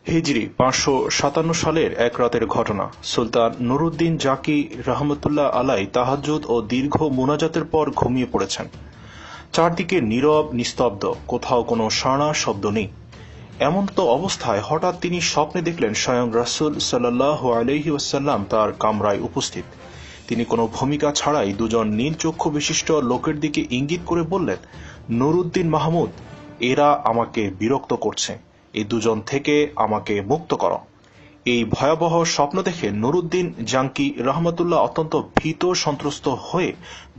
হিজরি ৫৫৭ সালের এক রাতের ঘটনা। সুলতান নুরউদ্দিন জাকি রহমতুল্লাহ আলাই তাহাজ্জুদ ও দীর্ঘ মুনাজাতের পর ঘুমিয়ে পড়েছেন। চারদিকে নীরব নিস্তব্ধ, কোথাও কোনো সাড়া শব্দ নেই। এমন তো অবস্থায় হঠাৎ তিনি স্বপ্নে দেখলেন স্বয়ং রাসূল সাল্লাল্লাহু আলাইহি ওয়াসাল্লাম তার কামরায় উপস্থিত। তিনি কোনো ভূমিকা ছাড়াই দুজন নীল চক্ষু বিশিষ্ট লোকের দিকে ইঙ্গিত করে বললেন, নুরউদ্দিন মাহমুদ, এরা আমাকে বিরক্ত করছে, এই দুজন থেকে আমাকে মুক্ত করো। এই ভয়াবহ স্বপ্ন দেখে নুরউদ্দিন জাঙ্কি রহমতুল্লাহ অত্যন্ত ভীত সন্ত্রস্ত হয়ে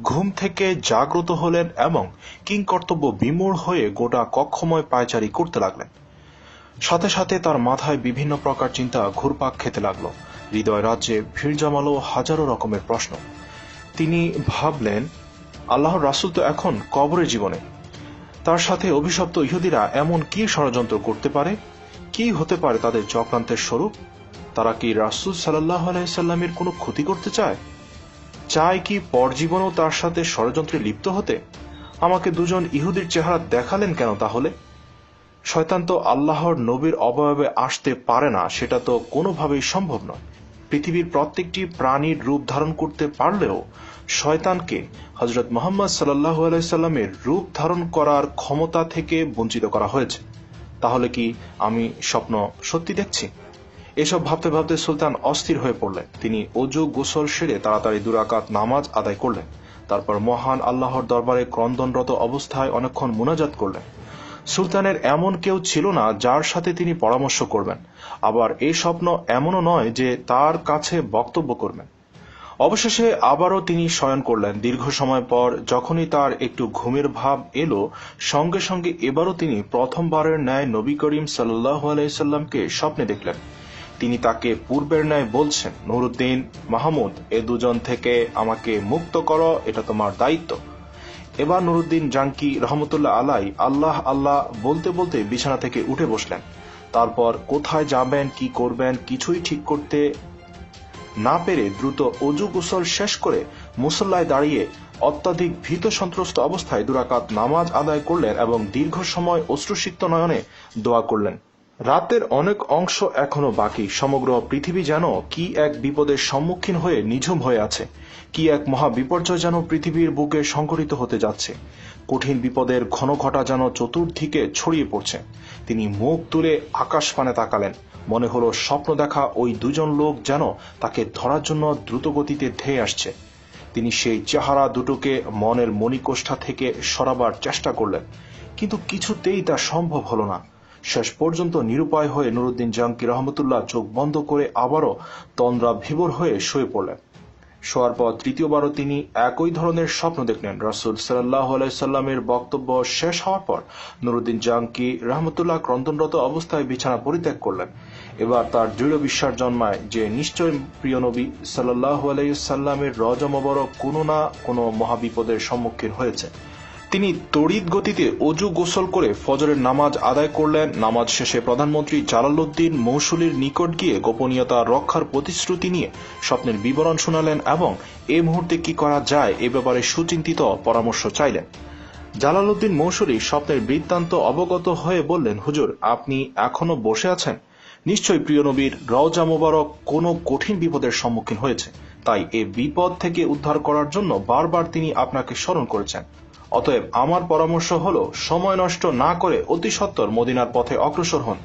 ঘুম থেকে জাগ্রত হলেন এবং কিংকর্তব্য বিমূঢ় হয়ে গোটা কক্ষময় পায়চারি করতে লাগলেন। সাথে সাথে তার মাথায় বিভিন্ন প্রকার চিন্তা ঘুরপাক খেতে লাগলো। হৃদয় রাজ্যে ভিড় জমালো হাজারো রকমের প্রশ্ন। তিনি ভাবলেন, আল্লাহর রাসূল তো এখন কবরের জীবনে, তার সাথে অভিশপ্ত ইহুদিরা এমন কি ষড়যন্ত্র করতে পারে? কি হতে পারে তাদের চক্রান্তের স্বরূপ? তারা কি রাসূল সাল্লাল্লাহু আলাইহি সাল্লামের কোনো ক্ষতি করতে চায়? চায় কি পরজীবনেও তার সাথে ষড়যন্ত্রে লিপ্ত হতে? আমাকে দুজন ইহুদির চেহারা দেখালেন কেন তাহলে? শয়তান তো আল্লাহর নবীর অবয়বে আসতে পারে না, সেটা তো কোনোভাবেই সম্ভব নয়। পৃথিবীর প্রত্যেকটি প্রাণীর রূপ ধারণ করতে পারলেও শয়তানকে হযরত মুহাম্মদ সাল্লাল্লাহু আলাইহি সাল্লামের রূপ ধারণ করার ক্ষমতা থেকে বঞ্চিত করা হয়েছে। তাহলে কি আমি স্বপ্ন সত্যি দেখছি? এসব ভাবতে ভাবতে সুলতান অস্থির হয়ে পড়লেন। তিনি ওযু গোসল সেরে তাড়াতাড়ি 2 রাকাত নামাজ আদায় করলেন। তারপর মহান আল্লাহর দরবারে ক্রন্দনরত অবস্থায় অনেকক্ষণ মুনাজাত করলেন। সুলতানের এমন কেউ ছিল না যার সাথে তিনি পরামর্শ করবেন, আবার এই স্বপ্ন এমনও নয় যে তার কাছে বক্তব্য করবেন। অবশেষে আবারও তিনি শয়ন করলেন। দীর্ঘ সময় পর যখনই তার একটু ঘুমের ভাব এলো, সঙ্গে সঙ্গে এবারও তিনি প্রথমবারের ন্যায় নবী করিম সাল্লাল্লাহু আলাইহি সাল্লামকে স্বপ্নে দেখলেন। তিনি তাকে পূর্বের ন্যায় বলছেন, নুরউদ্দিন মাহমুদ, এ দুজন থেকে আমাকে মুক্ত করো, এটা তোমার দায়িত্ব। এবার নুরউদ্দিন জাঙ্কি রহমতুল্লাহ আলাই আল্লাহ আল্লাহ বলতে বলতে বিছানা থেকে উঠে বসলেন। তারপর কোথায় যাবেন, কি করবেন কিছুই ঠিক করতে না পেরে দ্রুত ওযু গোসল শেষ করে মুসল্লায় দাঁড়িয়ে অত্যাধিক ভীত সন্ত্রস্ত অবস্থায় 2 রাকাত নামাজ আদায় করলেন এবং দীর্ঘ সময় অশ্রুসিক্ত নয়নে দোয়া করলেন। রাতের অনেক অংশ এখনো বাকি। সমগ্র পৃথিবী যেন কি এক বিপদের সম্মুখীন হয়ে নিঝুম হয়ে আছে। কি এক মহা বিপর্যয় যেন পৃথিবীর বুকে সংঘটিত হতে যাচ্ছে। কঠিন বিপদের ঘন ঘটা যেন চতুর্দিকে ছড়িয়ে পড়ছে। তিনি মুখ তুলে আকাশ পানে তাকালেন। মনে হলো স্বপ্ন দেখা ওই দুজন লোক যেন তাকে ধরার জন্য দ্রুতগতিতে ধেয়ে আসছে। তিনি সেই চেহারা দুটোকে মনের মণিকোষ্ঠা থেকে সরাবার চেষ্টা করলেন, কিন্তু কিছুতেই তা সম্ভব হলো না। শেষ পর্যন্ত নিরুপায় হয়ে নুরউদ্দিন জাঙ্কি রহমতুল্লাহ চোখ বন্ধ করে আবারও তন্দ্রা বিভোর হয়ে শুয়ে পড়লেন। শোয়ার পর তৃতীয়বারও তিনি একই ধরনের স্বপ্ন দেখলেন। রাসূল সাল্লাল্লাহু আলাইহি সাল্লামের বক্তব্য শেষ হওয়ার পর নুরউদ্দিন জাঙ্কি রহমতুল্লাহ ক্রন্দনরত অবস্থায় বিছানা পরিত্যাগ করলেন। এবার তার দৃঢ় বিশ্বাস জন্মায় যে নিশ্চয় প্রিয় নবী সাল্লাল্লাহু আলাইহি সাল্লামের রওজা মোবারক কোনো না কোনো মহাবিপদের সম্মুখীন হয়েছে। তিনি তড়িৎ গতিতে ওযু গোসল করে ফজরের নামাজ আদায় করলেন। নামাজ শেষে প্রধানমন্ত্রী জালালউদ্দিন মৌসুলির নিকট গিয়ে গোপনীয়তা রক্ষার প্রতিশ্রুতি নিয়ে স্বপ্নের বিবরণ শোনালেন এবং এ মুহূর্তে কি করা যায় এ ব্যাপারে সুচিন্তিত পরামর্শ চাইলেন। জালালউদ্দিন মৌসুলি স্বপ্নের বৃত্তান্ত অবগত হয়ে বললেন, হুজুর, আপনি এখনো বসে আছেন। নিশ্চয়ই প্রিয় নবীর রওজা মোবারক কোনো কঠিন বিপদের সম্মুখীন হয়েছে, তাই এ বিপদ থেকে উদ্ধার করার জন্য বারবার তিনি আপনাকে স্মরণ করেছেন। অতএব আমার পরামর্শ হলো, সময় নষ্ট না করে অতি সত্বর মদিনার পথে অগ্রসর হন।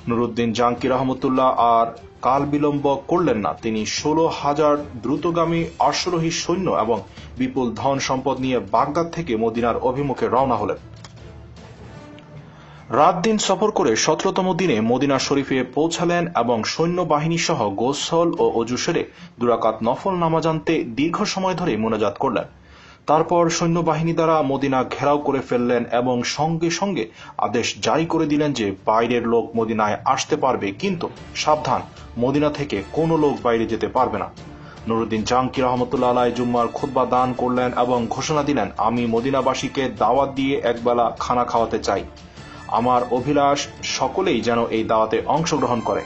নুরউদ্দিন জাঙ্কি রহমতুল্লাহ আর কাল বিলম্ব করলেন না। তিনি 16,000 দ্রুতগামী অশ্বারোহী সৈন্য এবং বিপুল ধন সম্পদ নিয়ে বাগদাদ থেকে মদিনার অভিমুখে রওনা হলেন। রাত দিন সফর করে 17তম দিনে মদিনা শরীফে পৌঁছালেন এবং সৈন্যবাহিনী সহ গোসল ও ওযু সেরে 2 রাকাত নফল নামাজ আনতে দীর্ঘ সময় ধরে মুনাজাত করলেন। তারপর সৈন্যবাহিনী দ্বারা মদিনা ঘেরাও করে ফেললেন এবং সঙ্গে সঙ্গে আদেশ জারি করে দিলেন যে বাইরের লোক মদিনায় আসতে পারবে, কিন্তু সাবধান, মদিনা থেকে কোনো লোক বাইরে যেতে পারবে না। নুরউদ্দিন জাঙ্কি রহমতুল্লাহ আলাই জুম্মার খুতবা দান করলেন এবং ঘোষণা দিলেন, আমি মদিনাবাসীকে দাওয়াত দিয়ে একবেলা খানা খাওয়াতে চাই। আমার অভিলাষ সকলেই যেন এই দাওয়াতে অংশগ্রহণ করে।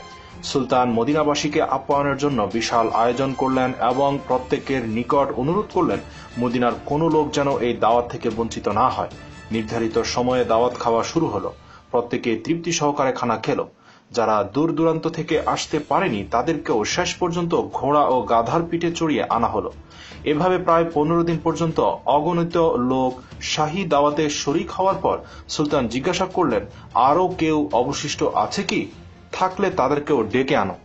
সুলতান মদিনাবাসীকে আপ্যায়নের জন্য বিশাল আয়োজন করলেন এবং প্রত্যেকের নিকট অনুরোধ করলেন মদিনার কোনো লোক যেন এই দাওয়াত থেকে বঞ্চিত না হয়। নির্ধারিত সময়ে দাওয়াত খাওয়া শুরু হলো। প্রত্যেকে তৃপ্তি সহকারে খানা খেল। যারা দূর দূরান্ত থেকে আসতে পারেনি তাদেরকেও শেষ পর্যন্ত ঘোড়া ও গাধার পিঠে চড়িয়ে আনা হলো। এভাবে প্রায় 15 দিন পর্যন্ত অগণিত লোক শাহী দাওয়াতে শরিক হওয়ার পর সুলতান জিজ্ঞাসা করলেন, আরও কেউ অবশিষ্ট আছে কি? থাকলে তাদেরকেও ডেকে আনো।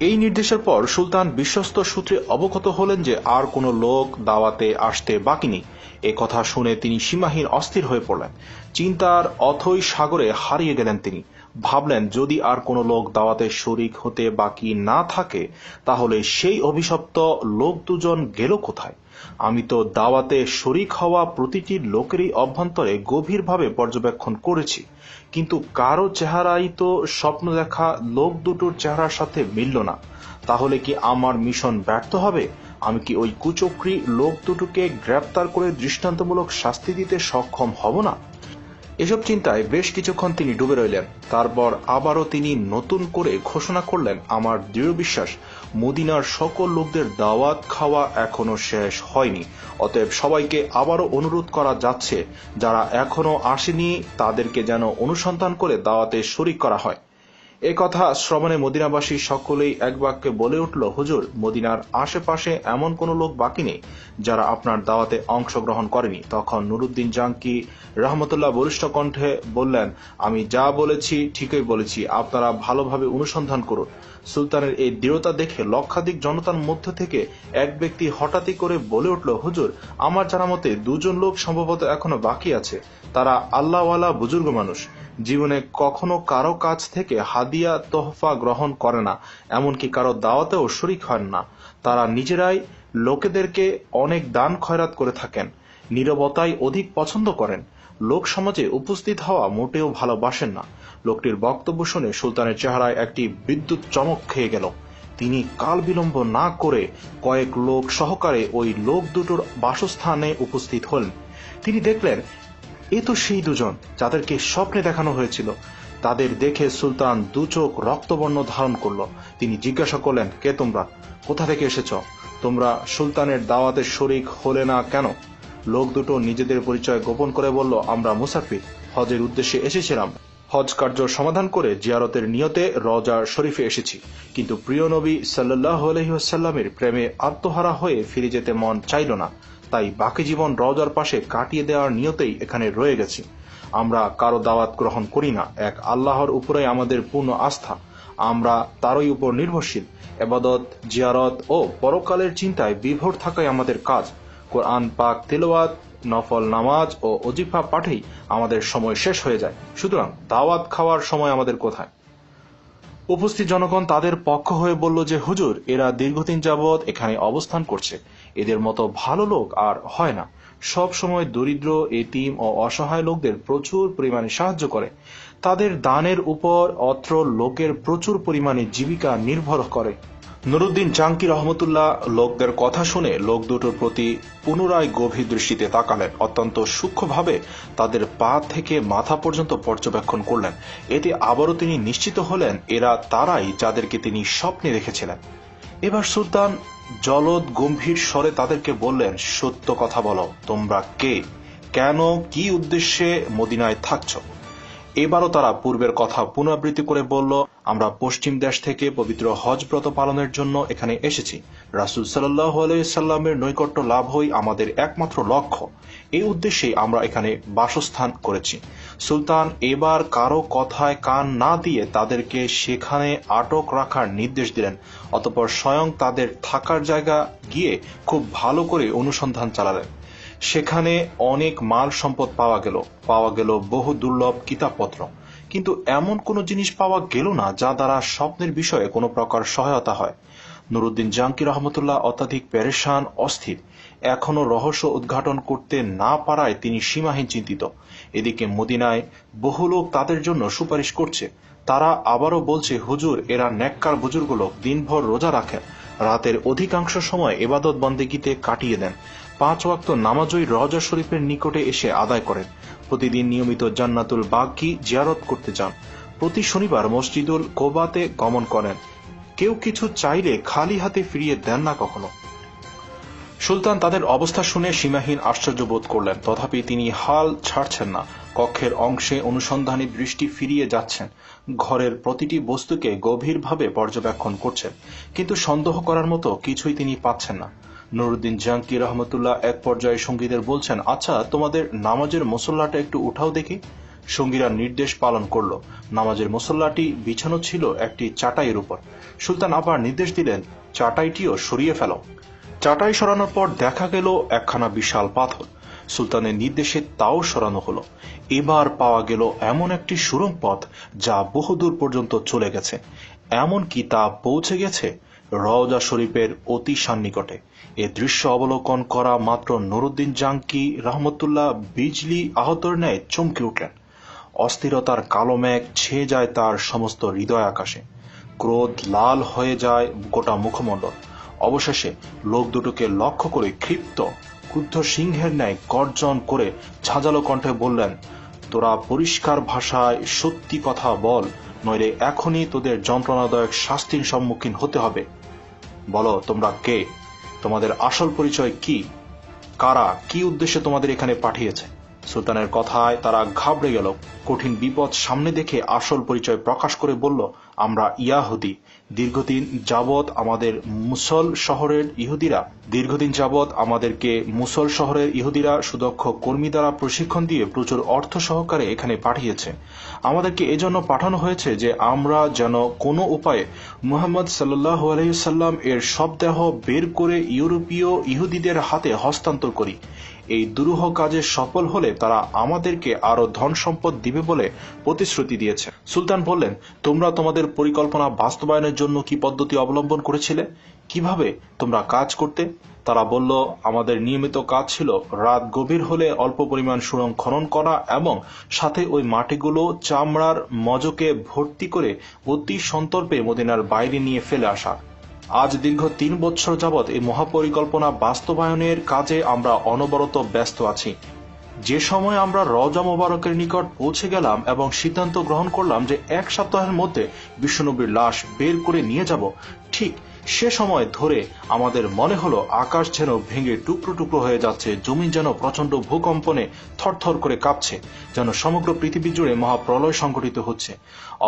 এই নির্দেশের পর সুলতান বিশ্বস্ত সূত্রে অবগত হলেন যে আর কোনো লোক দাওয়াতে আসতে বাকি নেই। এ কথা শুনে তিনি সীমাহীন অস্থির হয়ে পড়লেন। চিন্তার অথৈ সাগরে হারিয়ে গেলেন তিনি। ভাবলেন, যদি আর কোনো লোক দাওয়াতে শরিক হতে বাকি না থাকে তাহলে সেই অভিশপ্ত লোক দুজন গেল কোথায়? আমি তো দাওয়াতে শরিক হওয়া প্রতিটি লোকেরই অভ্যন্তরে গভীরভাবে পর্যবেক্ষণ করেছি, কিন্তু কারো চেহারাই তো স্বপ্ন দেখা লোক দুটোর চেহারার সাথে মিলল না। তাহলে কি আমার মিশন ব্যর্থ হবে? আমি কি ওই কুচক্রী লোক দুটোকে গ্রেপ্তার করে দৃষ্টান্তমূলক শাস্তি দিতে সক্ষম হব না? এসব চিন্তায় বেশ কিছুক্ষণ তিনি ডুবে রইলেন। তারপর আবারও তিনি নতুন করে ঘোষণা করলেন, আমার দৃঢ় বিশ্বাস মদিনার সকল লোকদের দাওয়াত খাওয়া এখনো শেষ হয়নি। অতএব সবাইকে আবারও অনুরোধ করা যাচ্ছে, যারা এখনো আসেনি তাদেরকে যেন অনুসন্ধান করে দাওয়াতে শরিক করা হয়। এ কথা শ্রবণে মদিনাবাসী সকলেই এক বাক্যে বলে উঠল, হুজুর, মদিনার আশেপাশে এমন কোনো লোক বাকি নেই যারা আপনার দাওয়াতে অংশগ্রহণ করেনি। তখন নুরুদ্দিন জাঙ্কি রহমতুল্লাহ বলিষ্ঠ কণ্ঠে বললেন, আমি যা বলেছি ঠিকই বলেছি, আপনারা ভালোভাবে অনুসন্ধান করুন। সুলতানের এই দৃঢ়তা দেখে লক্ষাধিক জনতার মধ্য থেকে এক ব্যক্তি হঠাৎই করে বলে উঠল, হুজুর, আমার জানা মতে দুজন লোক সম্ভবত এখনো বাকি আছে। তারা আল্লাহওয়ালা বুজুর্গ মানুষ, জীবনে কখনো কারো কাছ থেকে হাদিয়া তোহফা গ্রহণ করে না, এমনকি কারো দাওয়াতেও শরিক হন না। তারা নিজেরাই লোকেদেরকে অনেক দান খয়রাত করে থাকেন, নীরবতাই অধিক পছন্দ করেন, লোক সমাজে উপস্থিত হওয়া মোটেও ভালোবাসেন না। লোকটির বক্তব্য শুনে সুলতানের চেহারায় একটি বিদ্যুৎ চমক খেয়ে গেল। তিনি কাল বিলম্ব না করে কয়েক লোক সহকারে ওই লোক দুটোর বাসস্থানে উপস্থিত হলেন। তিনি দেখলেন, এ তো সেই দুজন যাদেরকে স্বপ্নে দেখানো হয়েছিল। তাদের দেখে সুলতান দু চোখ রক্তবর্ণ ধারণ করল। তিনি জিজ্ঞাসা করলেন, কে তোমরা? কোথা থেকে এসেছ? তোমরা সুলতানের দাওয়াতে শরিক হলে না কেন? লোক দুটো নিজেদের পরিচয় গোপন করে বলল, আমরা মুসাফির, হজের উদ্দেশ্যে এসেছিলাম। হজ কার্য সমাধান করে জিয়ারতের নিয়তে রওজা শরীফে এসেছি, কিন্তু প্রিয় নবী সাল্লাল্লাহু আলাইহি ওয়াসাল্লামের প্রেমে আত্মহারা হয়ে ফিরে যেতে মন চাইল না। তাই বাকি জীবন রওজার পাশে কাটিয়ে দেওয়ার নিয়তেই এখানে রয়ে গেছি। আমরা কারো দাওয়াত গ্রহণ করি না। এক আল্লাহর উপরে আমাদের পূর্ণ আস্থা। আমরা তারই উপর নির্ভরশীল। ইবাদত, জিয়ারত ও পরকালের চিন্তায় বিভোর থাকাই আমাদের কাজ। কোরআন পাক তিলাওয়াত, নফল নামাজ ও ওজিফা পাঠেই আমাদের সময় শেষ হয়ে যায়। সুতরাং দাওয়াত খাওয়ার সময় আমাদের কোথায়? উপস্থিত জনগণ তাদের পক্ষ হয়ে বলল যে, হুজুর, এরা দীর্ঘদিন যাবৎ এখানে অবস্থান করছে। এদের মতো ভালো লোক আর হয় না। সব সময় দরিদ্র, এতিম ও অসহায় লোকদের প্রচুর পরিমাণে সাহায্য করে। তাদের দানের উপর অত্র লোকের প্রচুর পরিমাণে জীবিকা নির্ভর করে। নুরুদ্দিন জাঙ্কি রহমতুল্লাহ লোকদের কথা শুনে লোক দুটোর প্রতি পুনরায় গভীর দৃষ্টিতে তাকালেন। অত্যন্ত সূক্ষ্মভাবে তাদের পা থেকে মাথা পর্যন্ত পর্যবেক্ষণ করলেন। এতে আবারও তিনি নিশ্চিত হলেন এরা তারাই যাদেরকে তিনি স্বপ্নে দেখেছিলেন। এবার সুলতান জলদ গম্ভীর স্বরে তাদেরকে বললেন, সত্য কথা বলো, তোমরা কে, কেন, কি উদ্দেশ্যে মদিনায় থাকছ? এবারও তারা পূর্বের কথা পুনরাবৃত্তি করে বলল, আমরা পশ্চিম দেশ থেকে পবিত্র হজ ব্রত পালনের জন্য এখানে এসেছি। রাসূল সাল্লাল্লাহু আলাইহি সাল্লামের নৈকট্য লাভই আমাদের একমাত্র লক্ষ্য। এই উদ্দেশ্যে আমরা এখানে বাসস্থান করেছি। সুলতান এবার কারো কথায় কান না দিয়ে তাদেরকে সেখানে আটক রাখার নির্দেশ দিলেন। অতঃপর স্বয়ং তাদের থাকার জায়গা গিয়ে খুব ভালো করে অনুসন্ধান চালালেন। সেখানে অনেক মাল সম্পদ পাওয়া গেল বহু দুর্লভ কিতাবপত্র, কিন্তু এমন কোনো জিনিস পাওয়া গেল না যা দ্বারা স্বপ্নের বিষয়ে কোনো প্রকার সহায়তা হয়। নুরুদ্দিন জাঙ্কি রহমতুল্লাহ অত্যাধিক পেরেশান, অস্থির। এখনো রহস্য উদ্ঘাটন করতে না পারায় তিনি সীমাহীন চিন্তিত। এদিকে মদিনায় বহু লোক তাদের জন্য সুপারিশ করছে। তারা আবারও বলছে, হুজুর, এরা নেককার বুজুর্গ লোক, দিনভর রোজা রাখেন, রাতের অধিকাংশ সময় ইবাদত বন্দেগীতে কাটিয়ে দেন, 5 ওয়াক্ত নামাজই রওজা শরীফের নিকটে এসে আদায় করেন, প্রতিদিন নিয়মিত জান্নাতুল বাকি জিয়ারত করতে যান, প্রতি শনিবার মসজিদুল কোবাতে গমন করেন, কেউ কিছু চাইলে খালি হাতে ফিরিয়ে দেন না কখনো। সুলতান তাদের অবস্থা শুনে সীমাহীন আশ্চর্য বোধ করলেন, তথাপি তিনি হাল ছাড়ছেন না। কক্ষের অংশে অনুসন্ধানী দৃষ্টি ফিরিয়ে যাচ্ছেন, ঘরের প্রতিটি বস্তুকে গভীরভাবে পর্যবেক্ষণ করছেন, কিন্তু সন্দেহ করার মতো কিছুই তিনি পাচ্ছেন না। নুরুদ্দিন জাঙ্কি রহমতুল্লাহ এক পর্যায়ে সঙ্গীদের বলছেন, আচ্ছা, তোমাদের নামাজের মুসল্লাটা একটু উঠাও দেখি। সঙ্গীরা নির্দেশ পালন করল। নামাজের মুসল্লাটি বিছানো ছিল একটি চাটাইয়ের উপর। সুলতান আবার নির্দেশ দিলেন, চাটাইটিও সরিয়ে ফেলো। চাটাই সরানোর পর দেখা গেল একখানা বিশাল পাথর। সুলতানের নির্দেশে তাও সরানো হলো। এবার পাওয়া গেল এমন একটি সুড়ঙ্গ পথ যা বহুদূর পর্যন্ত চলে গেছে, এমনকি তা পৌঁছে গেছে রওজা শরীফের অতি সান্নিকটে। এ দৃশ্য অবলোকন করা মাত্র নুরুদ্দিন জাঙ্কি রহমতুল্লাহ বিজলি আহতর ন্যায় চমকে উঠলেন। অস্থিরতার কালো মেঘ ছেয়ে যায় তার সমস্ত হৃদয় আকাশে। ক্রোধ লাল হয়ে যায় গোটা মুখমণ্ডল। অবশেষে লোক দুটোকে লক্ষ্য করে ক্ষিপ্ত ক্রুদ্ধ সিংহের ন্যায় গর্জন করে ঝাঁঝালো কণ্ঠে বললেন, তোরা পরিষ্কার ভাষায় সত্যি কথা বল, নইলে এখনই তোদের যন্ত্রণাদায়ক শাস্তির সম্মুখীন হতে হবে। বলো, তোমরা কে? তোমাদের আসল পরিচয় কি? কারা কি উদ্দেশ্যে তোমাদের এখানে পাঠিয়েছে? সুলতানের কথায় তারা ঘাবড়ে গেল। কঠিন বিপদ সামনে দেখে আসল পরিচয় প্রকাশ করে বলল, আমরা ইয়াহুদি। দীর্ঘদিন যাবৎ আমাদেরকে মুসল শহরের ইহুদিরা সুদক্ষ কর্মী দ্বারা প্রশিক্ষণ দিয়ে প্রচুর অর্থ সহকারে এখানে পাঠিয়েছে। আমাদেরকে এজন্য পাঠানো হয়েছে যে আমরা যেন কোনো উপায়ে মুহাম্মদ সাল্লাল্লাহু আলাইহি সাল্লাম এর শবদেহ বের করে ইউরোপীয় ইহুদিদের হাতে হস্তান্তর করি। এই দুরূহ কাজে সফল হলে তারা আমাদেরকে আরো ধন সম্পদ দিবে বলে প্রতিশ্রুতি দিয়েছে। সুলতান বললেন, তোমরা তোমাদের পরিকল্পনা বাস্তবায়নের জন্য কি পদ্ধতি অবলম্বন করেছিলে? কিভাবে তোমরা কাজ করতে? তারা বলল, আমাদের নিয়মিত কাজ ছিল রাত গভীর হলে অল্প পরিমাণ সুড়ঙ্গ খনন করা এবং সাথে ওই মাটিগুলো চামড়ার মজকে ভর্তি করে অতি সন্তর্পে মদিনার বাইরে নিয়ে ফেলে আসা। আজ দীর্ঘ 3 বছর যাবৎ এই মহাপরিকল্পনা বাস্তবায়নের কাজে আমরা অনবরত ব্যস্ত আছি। যে সময় আমরা রওজা মোবারকের নিকট পৌঁছে গেলাম এবং সিদ্ধান্ত গ্রহণ করলাম যে 1 সপ্তাহের মধ্যে বিশ্বনবীর লাশ বের করে নিয়ে যাব, ঠিক সে সময় ধরে আমাদের মনে হলো আকাশ যেন ভেঙে টুকরো টুকরো হয়ে যাচ্ছে, জমি যেন প্রচন্ড ভূকম্পনে থরথর করে কাঁপছে, যেন সমগ্র পৃথিবী জুড়ে মহাপ্রলয় সংঘটিত হচ্ছে।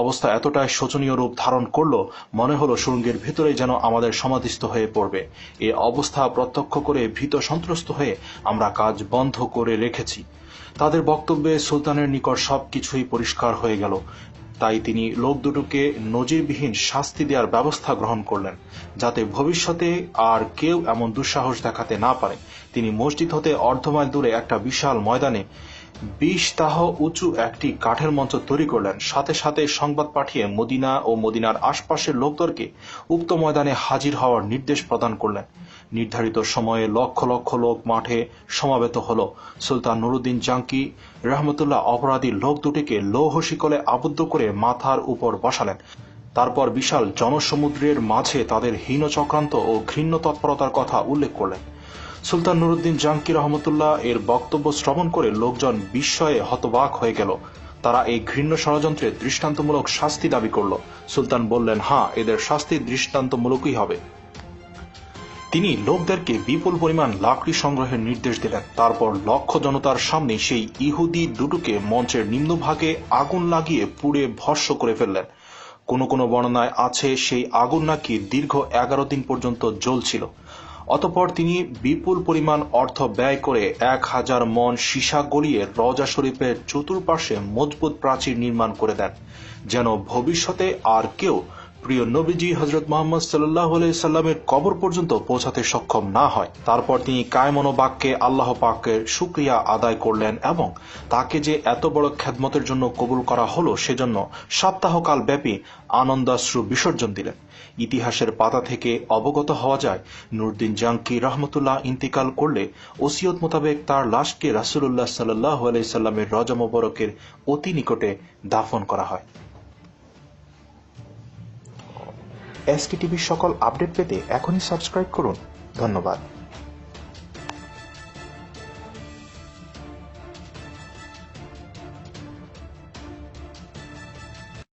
অবস্থা এতটাই শোচনীয় রূপ ধারণ করলো, মনে হলো সুড়ঙ্গের ভেতরে যেন আমাদের সমাধিস্থ হয়ে পড়বে। এ অবস্থা প্রত্যক্ষ করে ভীত সন্ত্রস্ত হয়ে আমরা কাজ বন্ধ করে রেখেছি। তাদের বক্তব্যে সুলতানের নিকট সবকিছুই পরিষ্কার হয়ে গেল। তাই তিনি লোক দুটোকে নজিরবিহীন শাস্তি দেওয়ার ব্যবস্থা গ্রহণ করলেন, যাতে ভবিষ্যতে আর কেউ এমন দুঃসাহস দেখাতে না পারে। তিনি মসজিদ হতে অর্ধমাইল দূরে একটা বিশাল ময়দানে 20 তাহ উঁচু একটি কাঠের মঞ্চ তৈরি করলেন। সাথে সাথে সংবাদ পাঠিয়ে মদিনা ও মদিনার আশপাশের লোকদেরকে উক্ত ময়দানে হাজির হওয়ার নির্দেশ প্রদান করলেন। নির্ধারিত সময়ে লক্ষ লক্ষ লোক মাঠে সমাবেত হল। সুলতান নুরুদ্দিন জাঙ্কি রহমতুল্লাহ অপরাধী লোক দুটিকে লৌহ শিকলে আবদ্ধ করে মাথার উপর বসালেন। তারপর বিশাল জনসমুদ্রের মাঝে তাদের হীন চক্রান্ত ও ঘৃণ্য তৎপরতার কথা উল্লেখ করলেন। সুলতান নুরুদ্দিন জাঙ্কি রহমতুল্লাহ এর বক্তব্য শ্রবণ করে লোকজন বিস্ময়ে হতবাক হয়ে গেল। তারা এই ঘৃণ্য ষড়যন্ত্রে দৃষ্টান্তমূলক শাস্তি দাবি করল। সুলতান বললেন, হ্যাঁ, এদের শাস্তি দৃষ্টান্তমূলকই হবে। তিনি লোকদেরকে বিপুল পরিমাণ লাকড়ি সংগ্রহের নির্দেশ দিলেন। তারপর লক্ষ জনতার সামনে সেই ইহুদি দুটোকে মঞ্চের নিম্নভাগে আগুন লাগিয়ে পুড়ে ভস্ম করে ফেললেন। কোন কোন বর্ণনায় আছে সেই আগুন নাকি দীর্ঘ 11 দিন পর্যন্ত জ্বলছিল। অতঃপর তিনি বিপুল পরিমাণ অর্থ ব্যয় করে 1000 মণ সীসা গলিয়ে রওজা শরীফের চতুর্পার্শ্বে মজবুত প্রাচীর নির্মাণ করে দেন, যেন ভবিষ্যতে আর কেউ প্রিয় নবীজি হযরত মুহাম্মদ সাল্লাল্লাহু আলাইহি সাল্লামের কবর পর্যন্ত পৌঁছাতে সক্ষম না হয়। তারপর তিনি কায়মনো বাক্যে আল্লাহ পাকের শুকরিয়া আদায় করলেন এবং তাকে যে এত বড় খেদমতের জন্য কবুল করা হলো সেজন্য সপ্তাহকাল ব্যাপী আনন্দাশ্রু বিসর্জন দিলেন। ইতিহাসের পাতা থেকে অবগত হওয়া যায়, নুরুদ্দিন জাঙ্কি রহমতুল্লাহ ইন্তিকাল করলে ওসিয়ত মোতাবেক তার লাশকে রাসূলুল্লাহ সাল্লাল্লাহু আলাইহি সাল্লামের রওজা মোবারকের অতি নিকটে দাফন করা হয়। এসকে টিভির সকল আপডেট পেতে এখনই সাবস্ক্রাইব করুন। ধন্যবাদ।